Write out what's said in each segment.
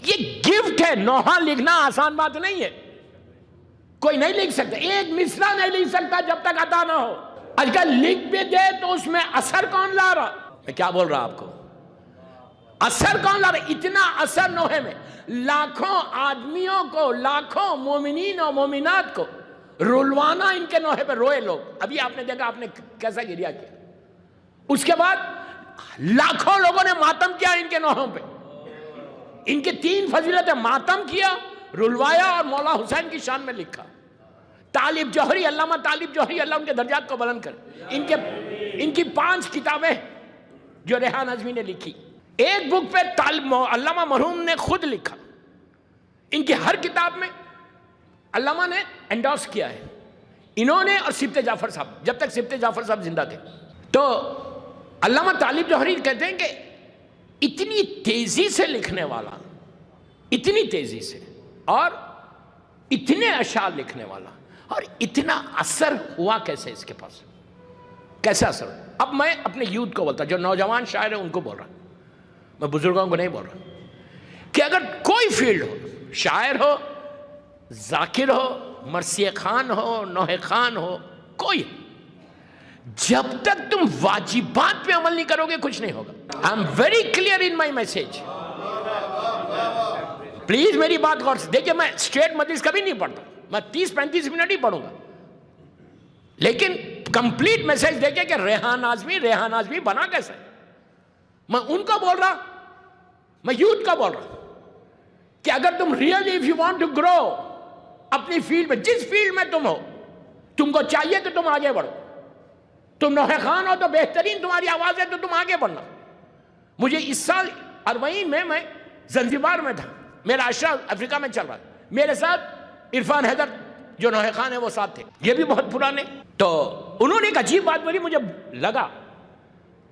یہ گفٹ ہے. نوحہ لکھنا آسان بات نہیں ہے. کوئی نہیں لکھ سکتا, ایک مصرع نہیں لکھ سکتا جب تک عطا نہ ہو. آج کل لکھ بھی دے تو اس میں اثر کون لا رہا؟ میں کیا بول رہا آپ کو, اثر کون لا رہا؟ اتنا اثر نوحے میں. لاکھوں آدمیوں کو, لاکھوں مومنین و مومنات کو رلوانا ان کے نوحے پہ روئے لوگ. ابھی آپ نے دیکھا آپ نے کیسا گریا کیا. اس کے بعد لاکھوں لوگوں نے ماتم کیا ان کے نوحوں پہ. ان کی 3 فضیلتیں: ماتم کیا, رلوایا اور مولا حسین کی شان میں لکھا. طالب جوہری, علامہ طالب جوہری اللہ ان کے درجات کو بلند کرے, ان کی 5 کتابیں جو ریحان نظمی نے لکھی. ایک بک پہ علامہ مرحوم نے خود لکھا. ان کی ہر کتاب میں علامہ نے انڈورس کیا ہے, انہوں نے اور سبط جعفر صاحب, جب تک سبط جعفر صاحب زندہ تھے. تو علامہ طالب جوہری کہتے ہیں کہ اتنی تیزی سے لکھنے والا, اتنی تیزی سے اور اتنے اشعار لکھنے والا, اور اتنا اثر ہوا کیسے اس کے پاس, کیسے اثر. اب میں اپنے یوتھ کو بولتا, جو نوجوان شاعر ہیں ان کو بول رہا, میں بزرگوں کو نہیں بول رہا, کہ اگر کوئی فیلڈ ہو, شاعر ہو, ذاکر ہو, مرثی خان ہو, نوحہ خان ہو, کوئی, جب تک تم واجبات پہ عمل نہیں کرو گے کچھ نہیں ہوگا. I am very clear in my message. Please میری بات غور سے دیکھیں. میں اسٹریٹ مدرس کبھی نہیں پڑھتا, میں 30-35 منٹ ہی پڑھوں گا, لیکن کمپلیٹ میسج دیکھیں کہ ریحان ناظمی بنا کیسے. میں ان کو بول رہا, میں یوتھ کا بول رہا کہ اگر تم really if you want to grow اپنی فیلڈ میں, جس فیلڈ میں تم ہو, تم کو چاہیے کہ تم آگے بڑھو. تم نوحہ خان ہو تو بہترین تمہاری آواز ہے تو تم آگے بڑھنا. مجھے اس سال 40 میں زنزبار میں تھا, میرا عشرہ افریقہ میں چل رہا تھا, میرے ساتھ عرفان حیدر جو نوحہ خان ہے وہ ساتھ تھے, یہ بھی بہت پرانے. تو انہوں نے ایک عجیب بات بولی, مجھے لگا,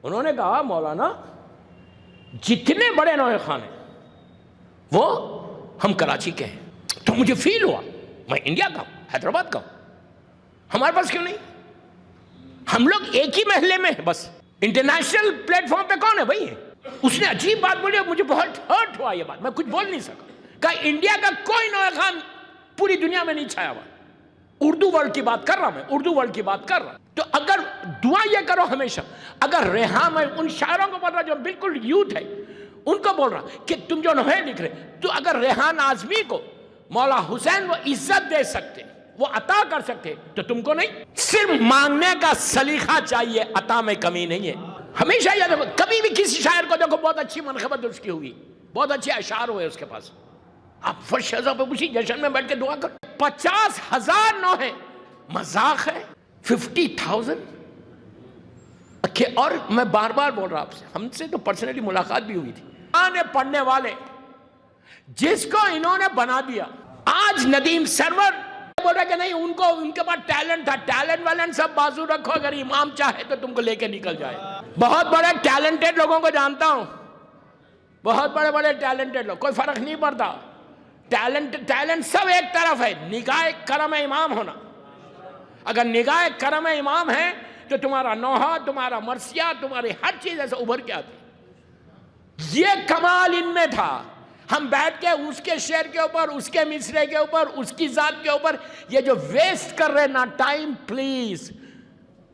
انہوں نے کہا مولانا جتنے بڑے نوحہ خان ہیں وہ ہم کراچی کے ہیں. تو مجھے فیل ہوا, میں انڈیا کا ہوں, حیدرآباد کا ہوں, ہمارے پاس کیوں نہیں؟ ہم لوگ ایک ہی محلے میں ہیں بس. انٹرنیشنل پلیٹ فارم پہ کون ہے بھائی؟ اس نے عجیب بات بولی, مجھے بہت ہرٹ ہوا یہ بات, میں کچھ بول نہیں سکا. کہ انڈیا کا کوئی نوحہ خان پوری دنیا میں نہیں چھایا ہوا. اردو ورلڈ کی بات کر رہا, میں اردو ورلڈ کی بات کر رہا. تو اگر دعا یہ کرو ہمیشہ, اگر ریحان, میں ان شاعروں کو بول رہا جو بالکل یوتھ ہے, ان کو بول رہا کہ تم جو نوحے لکھ رہے, تو اگر ریحان ناظمی کو مولا حسین وہ عزت دے سکتے, وہ عطا کر سکتے, تو تم کو نہیں. صرف مانگنے کا سلیقہ چاہیے, عطا میں کمی نہیں ہے. ہمیشہ یاد رکھو, کبھی بھی کسی شاعر کو دیکھو بہت اچھی منقبت اس کی ہوئی, بہت اچھے اشعار ہوئے اس کے پاس, آپ فرش شہزہ پہ اسی جشن میں بیٹھ کے دعا کرو. 50,000 نوحے مذاق ہے. 50,000. اور میں بار بار بول رہا آپ سے, ہم سے تو پرسنلی ملاقات بھی ہوئی تھی. پڑھنے والے جس کو انہوں نے بنا دیا, آج ندیم سرور بول رہا کہ نہیں, ان کے پاس ٹیلنٹ تھا, ٹیلنٹ والنٹ سب بازو رکھو, اگر امام چاہے تو تم کو لے کے نکل جائے. بہت بڑے ٹیلنٹڈ لوگوں کو جانتا ہوں, بہت بڑے ٹیلنٹڈ لوگ, کوئی فرق نہیں پڑتا. ٹیلنٹ سب ایک طرف ہے, نگاہ کرم امام ہونا. اگر نگاہ کرم امام ہے تو تمہارا نوحہ, تمہارا مرثیہ, تمہاری ہر چیز ایسے ابھر کے آتی. یہ کمال ان میں تھا. ہم بیٹھ کے اس کے شعر کے اوپر, اس کے مصرے کے اوپر, اس کی ذات کے اوپر یہ جو ویسٹ کر رہے نا ٹائم, پلیز,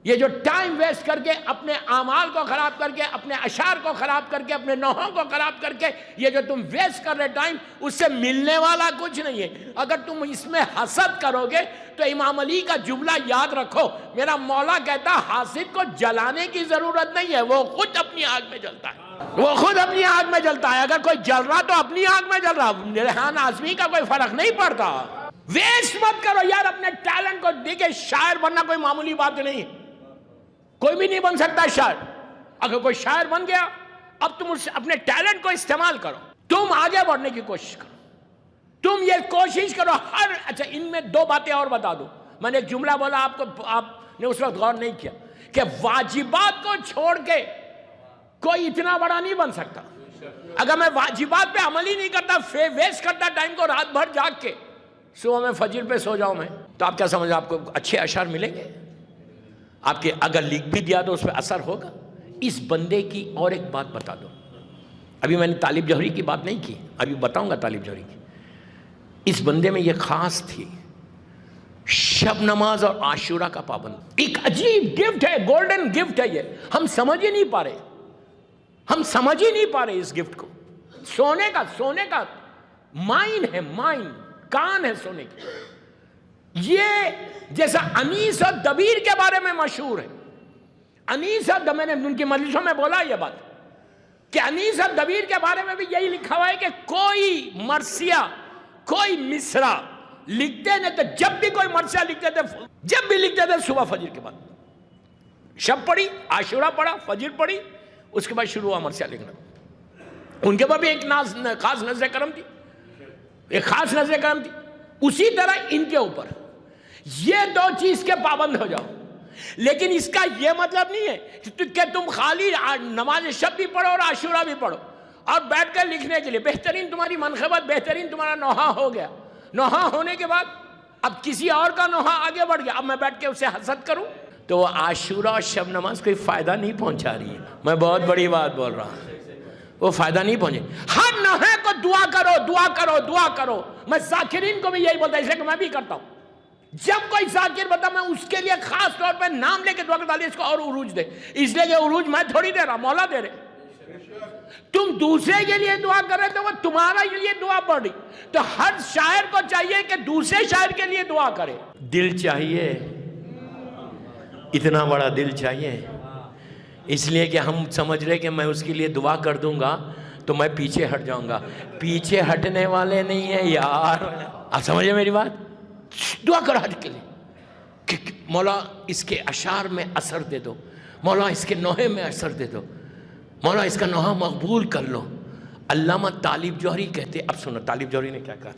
یہ جو ٹائم ویسٹ کر کے اپنے اعمال کو خراب کر کے, اپنے اشعار کو خراب کر کے, اپنے نوحوں کو خراب کر کے, یہ جو تم ویسٹ کر رہے ٹائم, اس سے ملنے والا کچھ نہیں ہے. اگر تم اس میں حسد کرو گے تو امام علی کا جملہ یاد رکھو, میرا مولا کہتا حاسد کو جلانے کی ضرورت نہیں ہے, وہ خود اپنی آگ میں جلتا ہے, وہ خود اپنی آگ میں جلتا ہے. اگر کوئی جل رہا تو اپنی آگ میں جل رہا. ریحان ناظمی کا کوئی فرق نہیں پڑتا. ویسٹ مت کرو یار اپنے ٹیلنٹ کو. دیکھیں شاعر بننا کوئی معمولی بات نہیں, کوئی بھی نہیں بن سکتا شاعر. اگر کوئی شاعر بن گیا, اب تم اپنے ٹیلنٹ کو استعمال کرو, تم آگے بڑھنے کی کوشش کرو, تم یہ کوشش کرو ہر. اچھا ان میں 2 باتیں اور بتا دوں. میں نے ایک جملہ بولا آپ کو, آپ نے اس وقت غور نہیں کیا, کہ واجبات کو چھوڑ کے کوئی اتنا بڑا نہیں بن سکتا. اگر میں واجبات پہ عمل ہی نہیں کرتا, ویسٹ کرتا ٹائم کو, رات بھر جاگ کے, صبح میں فجر پہ سو جاؤں میں, تو آپ کیا سمجھ, آپ کو اچھے اشعار ملیں گے؟ آپ کے اگر لکھ بھی دیا تو اس پہ اثر ہوگا. اس بندے کی اور ایک بات بتا دو, ابھی میں نے طالب جوہری کی بات نہیں کی، ابھی بتاؤں گا طالب جوہری کی. اس بندے میں یہ خاص تھی، شب نماز اور عاشورہ کا پابند. ایک عجیب گفٹ ہے، گولڈن گفٹ ہے یہ، ہم سمجھ ہی نہیں پا رہے، ہم سمجھ ہی نہیں پا رہے اس گفٹ کو. سونے کا مائن ہے، مائن کان ہے سونے کی. یہ جیسا انیس اور دبیر کے بارے میں مشہور ہے. انیس اور میں نے ان کی مجلسوں میں بولا یہ بات کہ انیس اور دبیر کے بارے میں بھی یہی لکھا ہوا ہے کہ کوئی مرثیہ، کوئی مصرع لکھتے نہیں تھے. جب بھی کوئی مرثیہ لکھتے تھے، جب بھی لکھتے تھے صبح فجر کے بعد. شب پڑھی، عاشورہ پڑھا، فجر پڑھی، اس کے بعد شروع ہوا مرثیہ لکھنا. ان کے بعد بھی ایک خاص نظر کرم تھی، ایک خاص نظر کرم تھی. اسی طرح ان کے اوپر یہ دو چیز کے پابند ہو جاؤ. لیکن اس کا یہ مطلب نہیں ہے کہ تم خالی نماز شب بھی پڑھو اور عاشورہ بھی پڑھو اور بیٹھ کر لکھنے کے لیے. بہترین تمہاری منقبت، بہترین تمہارا نوحہ ہو گیا. نوحہ ہونے کے بعد اب کسی اور کا نوحہ آگے بڑھ گیا، اب میں بیٹھ کے اسے حسد کروں تو وہ عاشورہ اور شب نماز کوئی فائدہ نہیں پہنچا رہی ہے. میں بہت بڑی بات بول رہا ہوں، وہ فائدہ نہیں پہنچے. ہر نوحے کو دعا کرو، دعا کرو، دعا کرو. میں ذاکرین کو بھی یہی بولتا ہوں، اس لیے کہ میں بھی کرتا ہوں. جب کوئی ذاکر بتا میں اس کے لیے خاص طور پہ نام لے کے دعا کرتا ہوں، اس کو اور عروج دے. اس لیے کہ عروج میں تھوڑی دے رہا، مولا دے رہے. تم دوسرے کے لیے دعا کر رہے تو وہ تمہارا لیے دعا پڑھ رہی. تو ہر شاعر کو چاہیے کہ دوسرے شاعر کے لیے دعا کرے. دل چاہیے، اتنا بڑا دل چاہیے. اس لیے کہ ہم سمجھ رہے کہ میں اس کے لیے دعا کر دوں گا تو میں پیچھے ہٹ جاؤں گا. پیچھے ہٹنے والے نہیں ہیں یار. آپ سمجھے میری بات؟ دعا کرو حج کے لیے کہ مولا اس کے اشعار میں اثر دے دو، مولا اس کے نوحے میں اثر دے دو، مولا اس کا نوحہ مقبول کر لو. علامہ طالب جوہری کہتے، اب سنو طالب جوہری نے کیا کہا.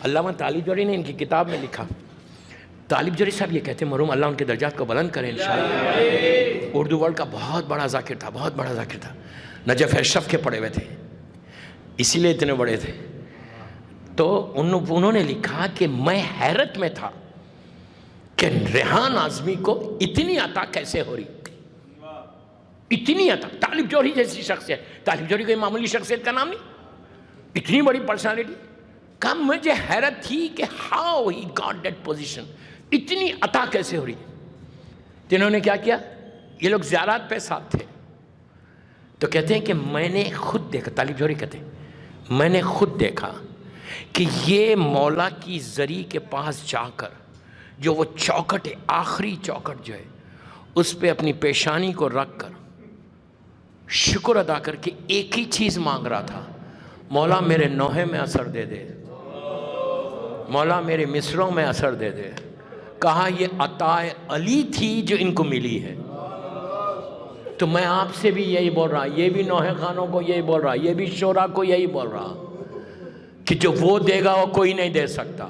علامہ طالب جوہری نے ان کی کتاب میں لکھا. طالب جوہری صاحب یہ کہتے ہیں، مرحوم اللہ ان کے درجات کو بلند کریں انشاءاللہ. اردو ورلڈ کا بہت بڑا ذاکر تھا، بہت بڑا ذاکر تھا. نجف اشرف کے پڑھے ہوئے تھے، اسی لیے اتنے بڑے تھے. تو انہوں نے لکھا کہ میں حیرت میں تھا کہ ریحان اعظمی کو اتنی عطا کیسے ہو رہی، اتنی عطا. طالب جوہری جیسی شخصیت، طالب جوہری کوئی معمولی شخصیت کا نام نہیں، اتنی بڑی پرسنالٹی کا. مجھے حیرت تھی کہ how he got that position, اتنی عطا کیسے ہو رہی. تو انہوں نے کیا کیا، یہ لوگ زیارات پہ ساتھ تھے تو کہتے ہیں کہ میں نے خود دیکھا، طالب جوہری کہتے ہیں میں نے خود دیکھا کہ یہ مولا کی زری کے پاس جا کر جو وہ چوکٹ ہے، آخری چوکٹ جو ہے، اس پہ اپنی پیشانی کو رکھ کر شکر ادا کر کے ایک ہی چیز مانگ رہا تھا، مولا میرے نوحے میں اثر دے دے، مولا میرے مصروں میں اثر دے دے. کہا یہ عطا علی تھی جو ان کو ملی ہے. تو میں آپ سے بھی یہی بول رہا، یہ بھی نوحے خانوں کو یہی بول رہا، یہ بھی شعراء کو یہی بول رہا کہ جو وہ دے گا وہ کوئی نہیں دے سکتا.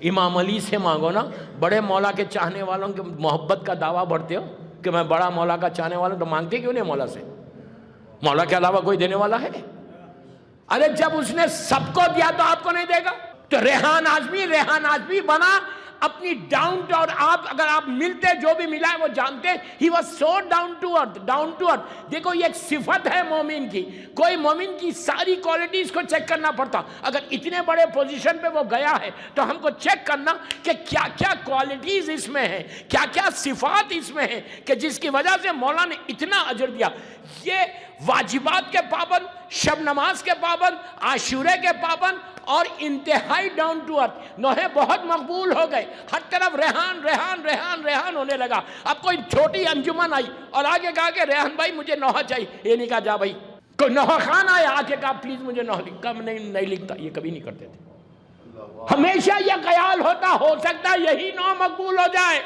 امام علی سے مانگو نا. بڑے مولا کے چاہنے والوں کے محبت کا دعویٰ بڑھتے ہو کہ میں بڑا مولا کا چاہنے والا ہوں، تو مانگتے کیوں نہیں مولا سے؟ مولا کے علاوہ کوئی دینے والا ہے؟ ارے جب اس نے سب کو دیا تو آپ کو نہیں دے گا؟ تو ریحان اعظمی بنا اپنی ڈاؤن ٹو ارتھ. آپ اگر آپ ملتے جو بھی ملا ہے وہ جانتے ہی was so down to earth. دیکھو یہ ایک صفت ہے مومن کی. کوئی مومن کی ساری کوالٹیز کو چیک کرنا پڑتا. اگر اتنے بڑے پوزیشن پہ وہ گیا ہے تو ہم کو چیک کرنا کہ کیا کیا کوالٹیز اس میں ہیں، کیا کیا صفات اس میں ہیں کہ جس کی وجہ سے مولا نے اتنا اجر دیا. یہ واجبات کے پابند، شب نماز کے پابند، عاشورے کے پابند اور انتہائی ڈاؤن ٹو ارتھ. نوحے بہت مقبول ہو گئے، ہر طرف ریحان ہونے لگا. اب کوئی چھوٹی انجمن آئی اور آگے کہا کہ ریحان بھائی مجھے نوحہ چاہیے. یہ نہیں کہا جا بھائی. کوئی نوحہ خان آیا آگے کہا پلیز مجھے نوحہ لکھ. کم نہیں لکھتا، یہ کبھی نہیں کرتے تھے. ہمیشہ یہ خیال ہوتا ہو سکتا یہی نوحہ مقبول ہو جائے.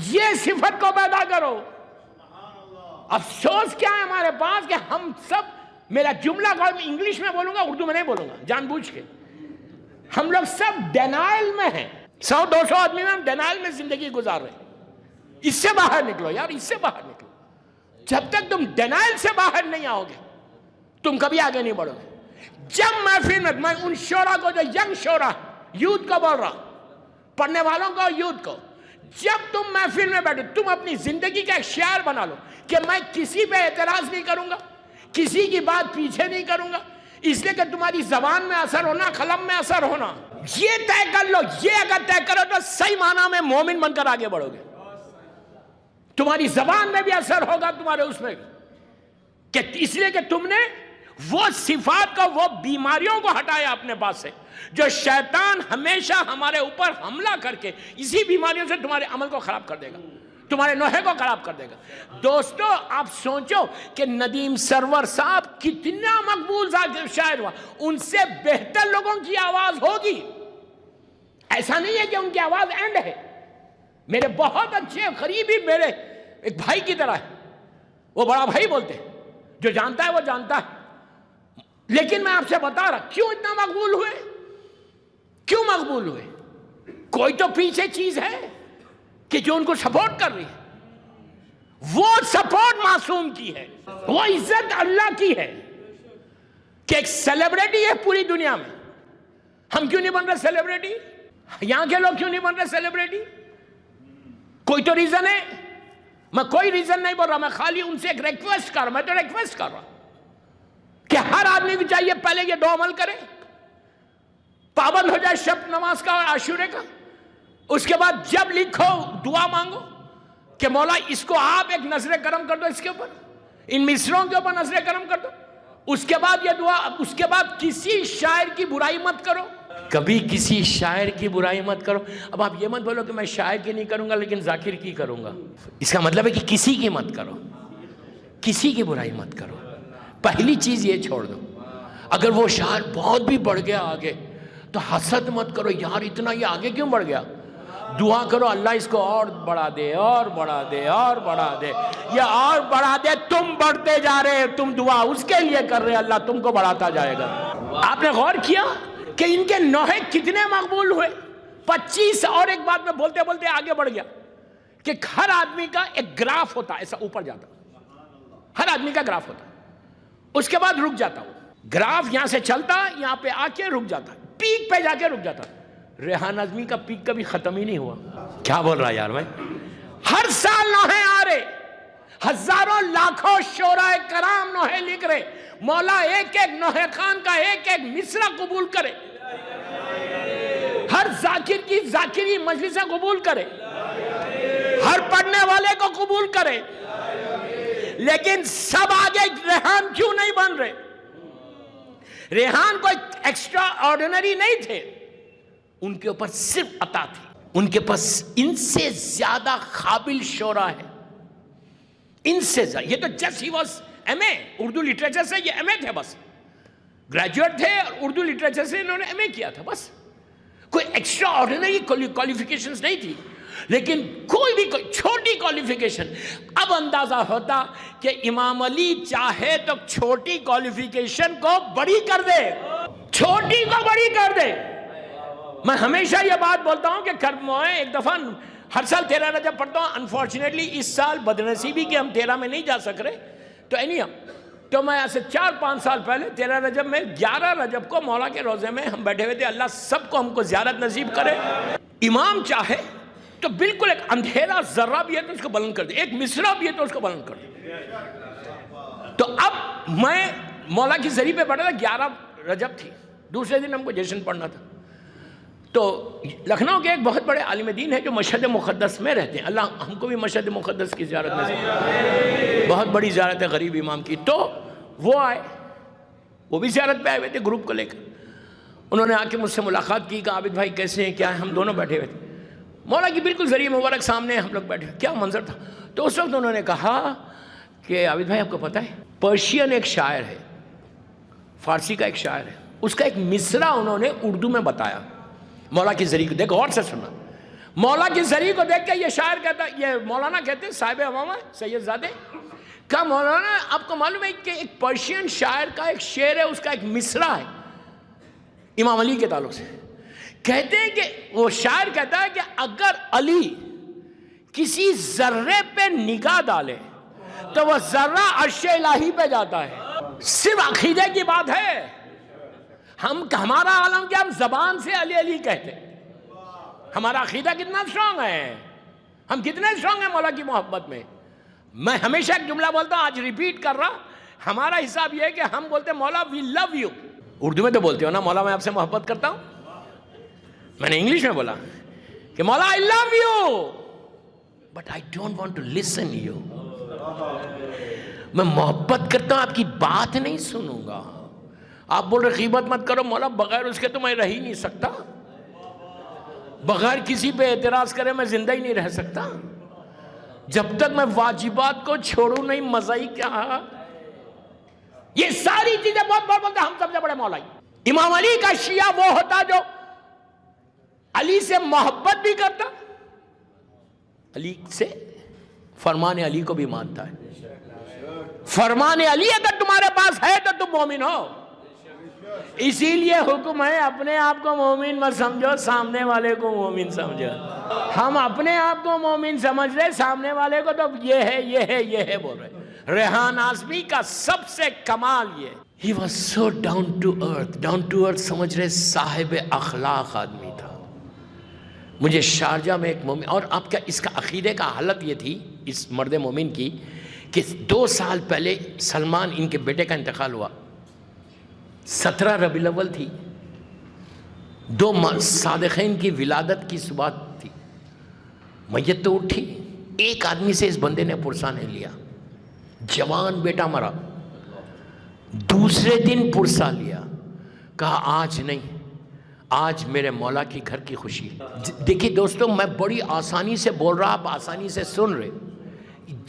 یہ صفت کو پیدا کرو. افسوس کیا ہے ہمارے پاس کہ ہم سب، میرا جملہ انگلش میں بولوں گا، اردو میں نہیں بولوں گا جان بوجھ کے، ہم لوگ سب ڈینائل میں ہیں. 100-200 آدمی میں ہم ڈینائل میں زندگی گزار رہے ہیں. اس سے باہر نکلو یار، اس سے باہر نکلو. جب تک تم ڈینائل سے باہر نہیں آؤ گے تم کبھی آگے نہیں بڑھو گے. جب محفل میں ان شعراء کو، جو ینگ شعراء، یوتھ کو بول رہا، پڑھنے والوں کو، یوتھ کو، جب تم محفل میں بیٹھو تم اپنی زندگی کا ایک شعار بنا لو کہ میں کسی پہ اعتراض نہیں کروں گا، کسی کی بات پیچھے نہیں کروں گا. اس لیے کہ تمہاری زبان میں اثر ہونا، قلم میں اثر ہونا، یہ طے کر لو. یہ اگر طے کرو تو صحیح معنی میں مومن بن کر آگے بڑھو گے. تمہاری زبان میں بھی اثر ہوگا، تمہارے اس میں کہ اس لیے کہ تم نے وہ صفات کو، وہ بیماریوں کو ہٹایا اپنے پاس سے جو شیطان ہمیشہ ہمارے اوپر حملہ کر کے اسی بیماریوں سے تمہارے عمل کو خراب کر دے گا، تمہارے نوحے کو خراب کر دے گا. دوستو آپ سوچو کہ ندیم سرور صاحب کتنا مقبول شاعر ہوا، ان سے بہتر لوگوں کی آواز ہوگی. ایسا نہیں ہے کہ ان کی آواز اینڈ ہے. میرے بہت اچھے قریبی میرے ایک بھائی کی طرح ہے، وہ بڑا بھائی بولتے ہیں، جو جانتا ہے وہ جانتا ہے. لیکن میں آپ سے بتا رہا کیوں اتنا مقبول ہوئے، کیوں مقبول ہوئے؟ کوئی تو پیچھے چیز ہے کہ جو ان کو سپورٹ کر رہی ہے. وہ سپورٹ معصوم کی ہے، وہ عزت اللہ کی ہے کہ ایک سیلیبریٹی ہے پوری دنیا میں. ہم کیوں نہیں بن رہے سیلیبریٹی؟ یہاں کے لوگ کیوں نہیں بن رہے سیلیبریٹی؟ کوئی تو ریزن ہے. میں کوئی ریزن نہیں بول رہا، میں خالی ان سے ایک ریکویسٹ کر رہا ہوں. میں تو ریکویسٹ کر رہا ہوں کہ ہر آدمی کو چاہیے پہلے یہ 2 عمل کرے، پابند ہو جائے شب نماز کا اور عاشورے کا. اس کے بعد جب لکھو دعا مانگو کہ مولا اس کو آپ ایک نظر کرم کر دو، اس کے اوپر ان مصروں کے اوپر نظر کرم کر دو. اس کے بعد یہ دعا، اس کے بعد کسی شاعر کی برائی مت کرو، کبھی کسی شاعر کی برائی مت کرو. اب آپ یہ مت بولو کہ میں شاعر کی نہیں کروں گا لیکن ذاکر کی کروں گا. اس کا مطلب ہے کہ کسی کی مت کرو، کسی کی برائی مت کرو. پہلی چیز یہ چھوڑ دو. اگر وہ شاعر بہت بھی بڑھ گیا آگے تو حسد مت کرو، یار اتنا یہ آگے کیوں بڑھ گیا. دعا کرو اللہ اس کو اور بڑھا دے، اور بڑھا دے، اور بڑھا دے، یہ اور بڑھا دے. تم بڑھتے جا رہے، تم دعا اس کے لیے کر رہے، اللہ تم کو بڑھاتا جائے گا. آپ نے غور کیا کہ ان کے نوحے کتنے مقبول ہوئے؟ 25. اور ایک بات میں بولتے بولتے آگے بڑھ گیا کہ ہر آدمی کا ایک گراف ہوتا، ایسا اوپر جاتا، ہر آدمی کا گراف ہوتا، اس کے بعد رک جاتا. وہ گراف یہاں سے چلتا، یہاں پہ آ کے رک جاتا، پیک پہ جا کے رک جاتا. ریحان نظمی کا پیک کبھی ختم ہی نہیں ہوا. کیا بول رہا یار میں؟ ہر سال نوحے آ رہے، ہزاروں لاکھوں شعراء کرام نوحے لکھ رہے. مولا ایک ایک نوحے خان کا ایک ایک مصرع قبول کرے، ہر ذاکر کی ذاکری مجلسیں قبول کرے، ہر پڑھنے والے کو قبول کرے. لیکن سب آگے ریحان کیوں نہیں بن رہے؟ ریحان کوئی ایکسٹرا آرڈینری نہیں تھے، ان کے اوپر صرف عطا تھی. ان کے پاس ان سے زیادہ قابل شعراء ہے، ان سے زیادہ. یہ تو جسٹ ہی was M A Urdu literature سے، یہ ایم اے تھے، بس گریجویٹ تھے اور اردو لٹریچر سے انہوں نے ایم اے کیا تھا. بس کوئی ایکسٹرا آرڈینری کوالیفیکیشنز نہیں تھی، لیکن کوئی بھی چھوٹی کوالیفیکیشن. اب اندازہ ہوتا کہ امام علی چاہے تو چھوٹی کوالیفیکیشن کو بڑی کر دے، چھوٹی کو بڑی کر دے. میں ہمیشہ یہ بات بولتا ہوں کہ ایک دفعہ ہر سال 13 رجب پڑھتا ہوں. انفارچونیٹلی اس سال بدنصیبی کہ ہم 13 میں نہیں جا سک رہے، تو تو میں ایسے 4-5 سال پہلے 13 رجب میں 11 رجب کو مولا کے روزے میں ہم بیٹھے ہوئے تھے. اللہ سب کو ہم کو زیارت نصیب کرے. امام چاہے تو بالکل ایک اندھیرا ذرہ بھی ہے تو اس کو بلند کر دے، ایک مصرع بھی ہے تو اس کو بلند کر دے. تو اب میں مولا کی ذریعے پہ بیٹھا تھا، 11 رجب تھی، دوسرے دن ہم کو جشن پڑھنا تھا. تو لکھنؤ کے ایک بہت بڑے عالم دین ہے جو مشہد مقدس میں رہتے ہیں. اللہ ہم کو بھی مشہد مقدس کی زیارت نصیب، بہت بڑی زیارت ہے غریب امام کی. تو وہ آئے، وہ بھی زیارت پہ آئے ہوئے تھے گروپ کو لے کر. انہوں نے آ کے مجھ سے ملاقات کی کہ عابد بھائی کیسے ہیں، کیا ہے. ہم دونوں بیٹھے ہوئے تھے، مولا کی بالکل ذریعہ مبارک سامنے ہم لوگ بیٹھے. کیا منظر تھا. تو اس وقت انہوں نے کہا کہ عابد بھائی آپ کو پتہ ہے پرشین ایک شاعر ہے، فارسی کا ایک شاعر ہے، اس کا ایک مصرع انہوں نے اردو میں بتایا مولا کی ذریعے کو. دیکھ غور سے سننا، مولا کی ذریعے کو دیکھ کے یہ شاعر کہتا، یہ مولانا کہتے ہیں صاحب امامہ سید زادے کا مولانا آپ کو معلوم ہے کہ ایک پرشین شاعر کا ایک شعر ہے، اس کا ایک مصرع ہے امام علی کے تعلق سے. کہتے ہیں کہ وہ شاعر کہتا ہے کہ اگر علی کسی ذرے پہ نگاہ ڈالے تو وہ ذرہ عرش الہی پہ جاتا ہے. صرف عقیدے کی بات ہے. ہمارا عالم کیا، ہم زبان سے علی علی کہتے ہیں. ہمارا عقیدہ کتنا اسٹرانگ ہے، ہم کتنے اسٹرانگ ہیں مولا کی محبت میں. میں ہمیشہ ایک جملہ بولتا ہوں، آج ریپیٹ کر رہا. ہمارا حساب یہ ہے کہ ہم بولتے ہیں مولا وی لو یو. اردو میں تو بولتے ہو نا مولا میں آپ سے محبت کرتا ہوں. میں نے انگلش میں بولا کہ مولا I love you but I don't want to listen you. میں محبت کرتا ہوں, آپ کی بات نہیں سنوں گا. آپ بول رہے غیبت مت کرو مولا, بغیر اس کے تو میں رہ ہی نہیں سکتا, بغیر کسی پہ اعتراض کرے میں زندہ ہی نہیں رہ سکتا. جب تک میں واجبات کو چھوڑوں نہیں مزہ ہی کیا. یہ ساری چیزیں بہت بڑھ بولتے ہم سب سے بڑے مولا. امام علی کا شیعہ وہ ہوتا جو علی سے محبت بھی کرتا, علی سے فرمان علی کو بھی مانتا ہے. فرمان علی اگر تمہارے پاس ہے تو تم مومن ہو. اسی لیے حکم ہے اپنے آپ کو مومن مت سمجھو, سامنے والے کو مومن سمجھو. ہم اپنے آپ کو مومن سمجھ رہے, سامنے والے کو تو یہ ہے یہ ہے یہ ہے بول رہے. ریحان آزمی کا سب سے کمال یہ, he was so down to earth سمجھ رہے, صاحب اخلاق آدمی تھا. مجھے شارجہ میں ایک مومن, اور آپ کا اس کا عقیدے کا حالت یہ تھی اس مرد مومن کی کہ 2 سال پہلے سلمان ان کے بیٹے کا انتقال ہوا. 17 ربیع الاول تھی, 2 صادقین کی ولادت کی صبح تھی. میت تو اٹھی, ایک آدمی سے اس بندے نے پرسہ نہیں لیا. جوان بیٹا مرا, دوسرے دن پرسہ لیا, کہا آج نہیں, آج میرے مولا کی گھر کی خوشی. دیکھیے دوستوں, میں بڑی آسانی سے بول رہا, آپ آسانی سے سن رہے.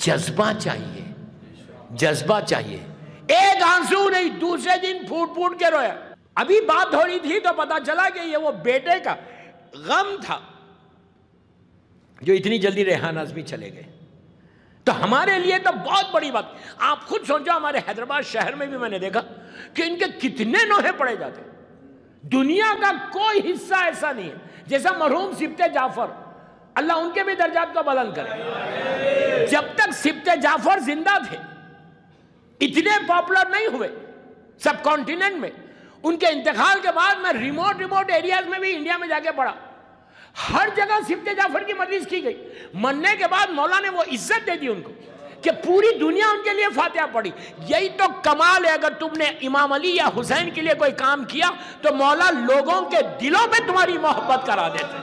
جذبہ چاہیے, جذبہ چاہیے. ایک آنسو نہیں, دوسرے دن پھوٹ پھوٹ کے رویا. ابھی بات ہو رہی تھی تو پتا چلا کہ یہ وہ بیٹے کا غم تھا جو اتنی جلدی ریحان آزمی چلے گئے. تو ہمارے لیے تو بہت بڑی بات. آپ خود سوچو, ہمارے حیدرآباد شہر میں بھی میں نے دیکھا کہ ان کے کتنے نوحے پڑے جاتے. دنیا کا کوئی حصہ ایسا نہیں ہے جیسا مرحوم سبط جعفر, اللہ ان کے بھی درجات کو بلند کرے. جب تک سبط جعفر زندہ تھے اتنے پاپولر نہیں ہوئے سب کانٹیننٹ میں. ان کے انتقال کے بعد میں ریموٹ ایریاز میں بھی انڈیا میں جا کے پڑھا, ہر جگہ سبط جعفر کی مجلس کی گئی. مرنے کے بعد مولا نے وہ عزت دے دی ان کو کہ پوری دنیا ان کے لیے فاتحہ پڑھی. یہی تو کمال ہے. اگر تم نے امام علی یا حسین کے لیے کوئی کام کیا تو مولا لوگوں کے دلوں میں تمہاری محبت کرا دیتے.